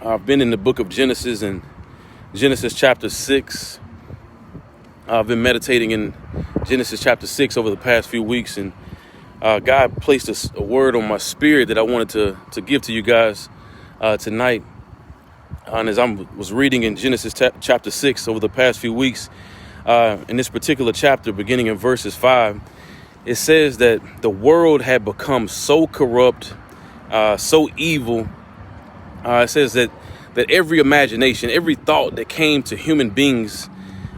I've been in the book of Genesis and Genesis chapter 6. I've been meditating in Genesis chapter 6 over the past few weeks, and God placed a word on my spirit that I wanted to give to you guys tonight. And as I was reading in Genesis chapter 6 over the past few weeks, in this particular chapter, beginning in verses 5, it says that the world had become so corrupt, so evil. It says that every imagination, every thought that came to human beings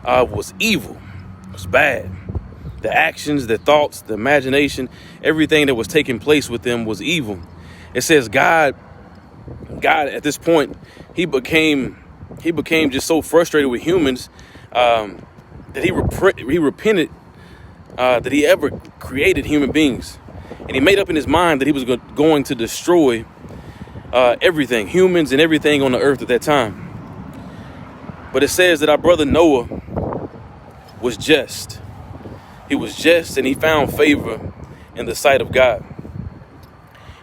was evil, was bad. The actions, the thoughts, the imagination, everything that was taking place with them was evil. It says God at this point, he became just so frustrated with humans that he repented that he ever created human beings. And he made up in his mind that he was going to destroy everything, humans and everything on the earth at that time. But it says that our brother Noah was just. He was just, and he found favor in the sight of God.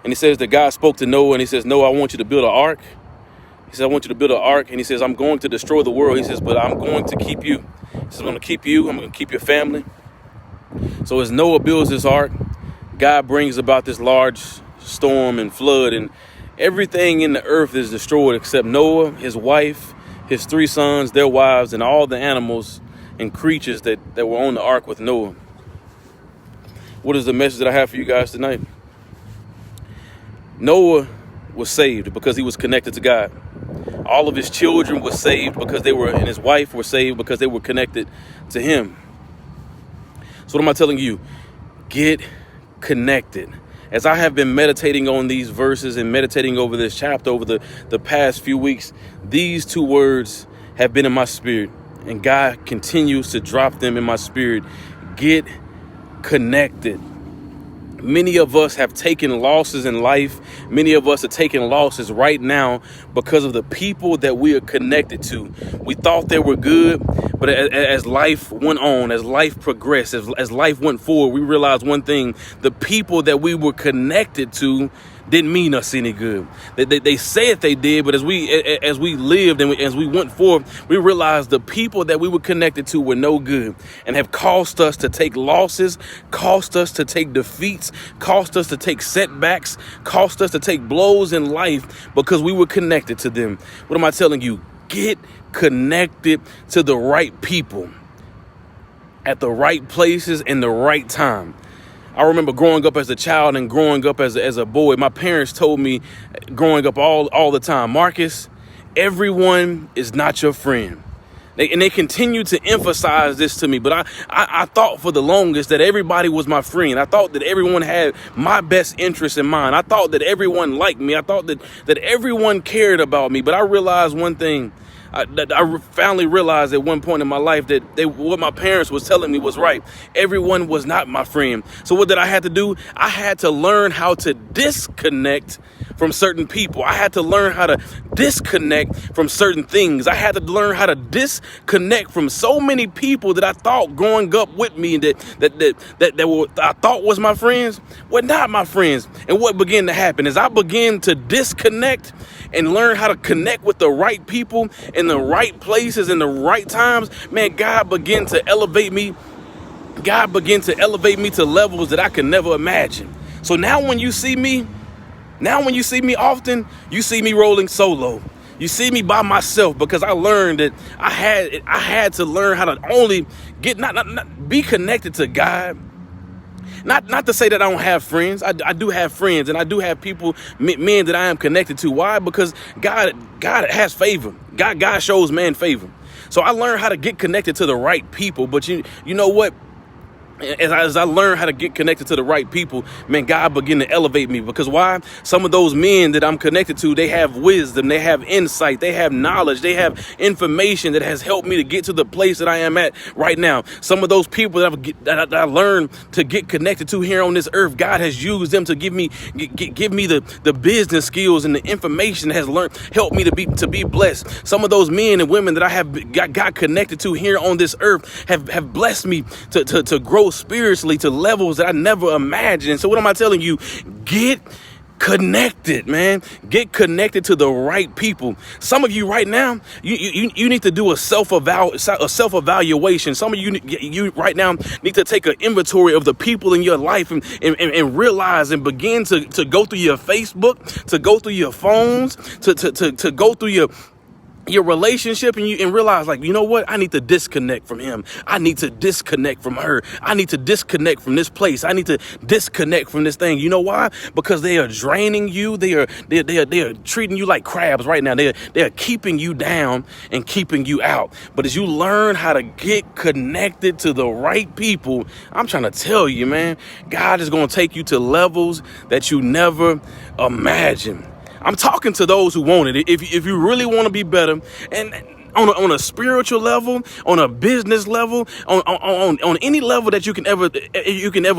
And he says that God spoke to Noah, and he says, Noah, I want you to build an ark. He says, I want you to build an ark. And he says, I'm going to destroy the world. He says, but I'm going to keep you. He says, I'm going to keep you. I'm going to keep your family. So as Noah builds this ark, God brings about this large storm and flood, and everything in the earth is destroyed except Noah, his wife, his 3 sons, their wives, and all the animals and creatures that were on the ark with Noah. What is the message that I have for you guys tonight? Noah was saved because he was connected to God. All of his children were saved because and his wife were saved because they were connected to him. So what am I telling you? Get connected. As I have been meditating on these verses and meditating over this chapter over the past few weeks, these 2 words have been in my spirit, and God continues to drop them in my spirit. Get connected. Many of us have taken losses in life. Many of us are taking losses right now because of the people that we are connected to. We thought they were good, but as life went on, as life progressed, as life went forward, we realized one thing: the people that we were connected to didn't mean us any good. They said they did, but as we lived and as we went forward, we realized the people that we were connected to were no good and have caused us to take losses, caused us to take defeats, caused us to take setbacks, caused us to take blows in life because we were connected to them. What am I telling you? Get connected to the right people at the right places in the right time. I remember growing up as a child and growing up as a boy. My parents told me growing up all the time, Marcus, everyone is not your friend. They continue to emphasize this to me. But I thought for the longest that everybody was my friend. I thought that everyone had my best interest in mind. I thought that everyone liked me. I thought that everyone cared about me. But I realized one thing. I finally realized at one point in my life that what my parents was telling me was right. Everyone was not my friend. So what did I have to do? I had to learn how to disconnect from certain people. I had to learn how to disconnect from certain things. I had to learn how to disconnect from so many people that I thought growing up with me that I thought was my friends were not my friends. And what began to happen is I began to disconnect and learn how to connect with the right people in the right places in the right times. Man, God began to elevate me. God began to elevate me to levels that I could never imagine. So now when you see me often, you see me rolling solo. You see me by myself because I learned that I had to learn how to only not be connected to God. Not to say that I don't have friends. I do have friends, and I do have people, men that I am connected to. Why? Because God has favor. God shows man favor. So I learned how to get connected to the right people. But you know what? As I learned how to get connected to the right people, man, God began to elevate me. Because why? Some of those men that I'm connected to, they have wisdom, they have insight, they have knowledge, they have information that has helped me to get to the place that I am at right now. Some of those people that I learned to get connected to here on this earth, God has used them to give me the business skills and the information that has helped me to be blessed. Some of those men and women that I have got connected to here on this earth have blessed me to grow spiritually to levels that I never imagined. So what am I telling you? Get connected, man. Get connected to the right people. Some of you right now, you need to do a self-evaluation. Some of you right now need to take an inventory of the people in your life and realize and begin to go through your Facebook, to go through your phones, to go through your relationship and realize, like, you know what? I need to disconnect from him. I need to disconnect from her. I need to disconnect from this place. I need to disconnect from this thing. You know why? Because they are draining you. They are treating you like crabs right now. They are keeping you down and keeping you out. But as you learn how to get connected to the right people, I'm trying to tell you, man, God is going to take you to levels that you never imagined. I'm talking to those who want it. If you really want to be better, and on a spiritual level, on a business level, on any level that you can ever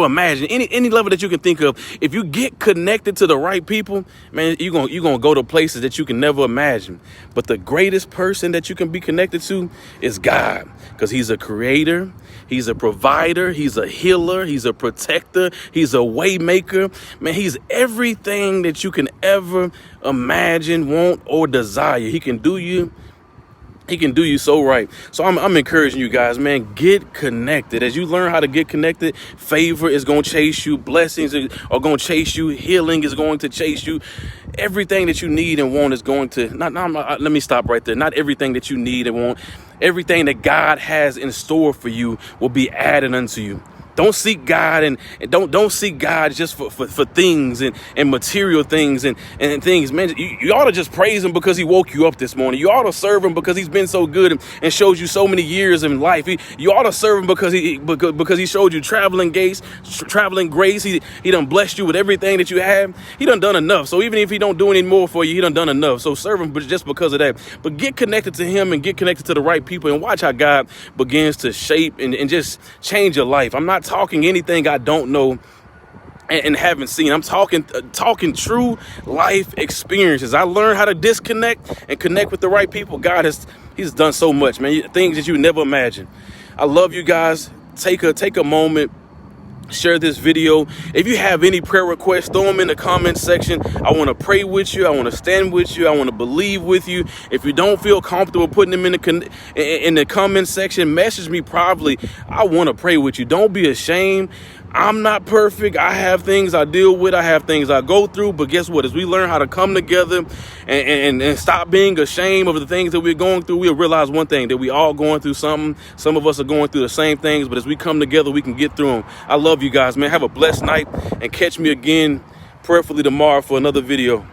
imagine, any level that you can think of, if you get connected to the right people, man, you're gonna go to places that you can never imagine. But the greatest person that you can be connected to is God, because he's a creator, he's a provider, he's a healer, he's a protector, he's a way maker. Man, he's everything that you can ever imagine, want, or desire. He can do you so right. So I'm encouraging you guys, man, get connected. As you learn how to get connected, favor is going to chase you. Blessings are going to chase you. Healing is going to chase you. Everything that you need and want is going to, let me stop right there. Not everything that you need and want, everything that God has in store for you will be added unto you. Don't seek God and don't seek God just for things and material things and things, man. You ought to just praise him because he woke you up this morning. You ought to serve him because he's been so good and showed you so many years in life. You ought to serve him because he showed you traveling grace. He done blessed you with everything that you have. He done enough. So even if he don't do any more for you, he done enough. So serve him, but just because of that. But get connected to him and get connected to the right people and watch how God begins to shape and just change your life. I'm not talking anything I don't know and haven't seen. I'm talking true life experiences. I learned how to disconnect and connect with the right people. He's done so much, man. Things that you never imagined. I love you guys. Take a moment. Share this video. If you have any prayer requests, throw them in the comment section. I want to pray with you. I want to stand with you. I want to believe with you. If you don't feel comfortable putting them in the comment section, message me privately. I want to pray with you. Don't be ashamed. I'm not perfect. I have things I deal with. I have things I go through. But guess what? As we learn how to come together and stop being ashamed of the things that we're going through, we'll realize one thing, that we all going through something. Some of us are going through the same things. But as we come together, we can get through them. I love you guys, man. Have a blessed night and catch me again prayerfully tomorrow for another video.